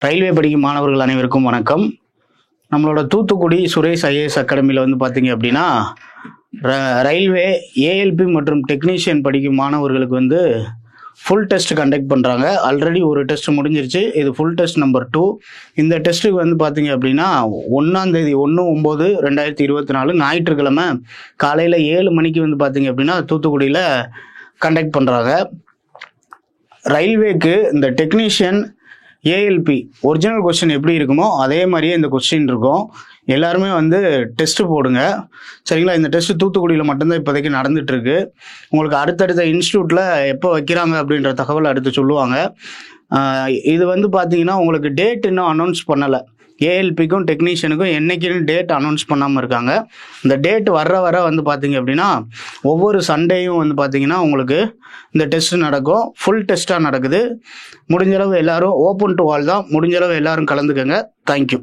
Railway படிக்கும் மாணவர்கள் அனைவருக்கும் வணக்கம். நம்மளோட தூத்துக்குடி சுரேஷ் ஐஏஎஸ் அகாடமியில் வந்து பார்த்தீங்க அப்படின்னா ரயில்வே ஏஎல்பி மற்றும் டெக்னீஷியன் படிக்கும் மாணவர்களுக்கு வந்து ஃபுல் டெஸ்ட் கண்டக்ட் பண்ணுறாங்க. ஆல்ரெடி ஒரு டெஸ்ட் முடிஞ்சிருச்சு. இது ஃபுல் டெஸ்ட் நம்பர் 2. இந்த டெஸ்ட்டுக்கு வந்து பார்த்தீங்க அப்படின்னா 1/1/2024 ஞாயிற்றுக்கிழமை காலையில் 7 மணிக்கு வந்து பார்த்தீங்க அப்படின்னா தூத்துக்குடியில் கண்டக்ட் பண்ணுறாங்க. ரயில்வேக்கு இந்த டெக்னீஷியன் ஏஎல்பி ஒரிஜினல் கொஸ்டின் எப்படி இருக்குமோ அதே மாதிரியே இந்த கொஸ்டின் இருக்கும். எல்லாருமே வந்து டெஸ்ட்டு போடுங்க, சரிங்களா? இந்த டெஸ்ட்டு தூத்துக்குடியில் மட்டும்தான் இப்போதைக்கு நடந்துகிட்ருக்கு. உங்களுக்கு அடுத்தடுத்த இன்ஸ்டியூட்டில் எப்போ வைக்கிறாங்க அப்படின்ற தகவல் அடுத்து சொல்லுவாங்க. இது வந்து பார்த்தீங்கன்னா உங்களுக்கு டேட் இன்னும் அனௌன்ஸ் பண்ணலை. ஏஎல்பிக்கும் டெக்னீஷியனுக்கும் என்றைக்குன்னு டேட் அனௌன்ஸ் பண்ணாமல் இருக்காங்க. இந்த டேட் வர வந்து பார்த்தீங்க அப்படின்னா ஒவ்வொரு சண்டேயும் வந்து பார்த்தீங்கன்னா உங்களுக்கு இந்த டெஸ்ட் நடக்கும். ஃபுல் டெஸ்ட்டாக நடக்குது. முடிஞ்சளவு எல்லோரும் ஓப்பன் டு ஆல் தான். முடிஞ்சளவு எல்லோரும் கலந்துக்கங்க. தேங்க்யூ.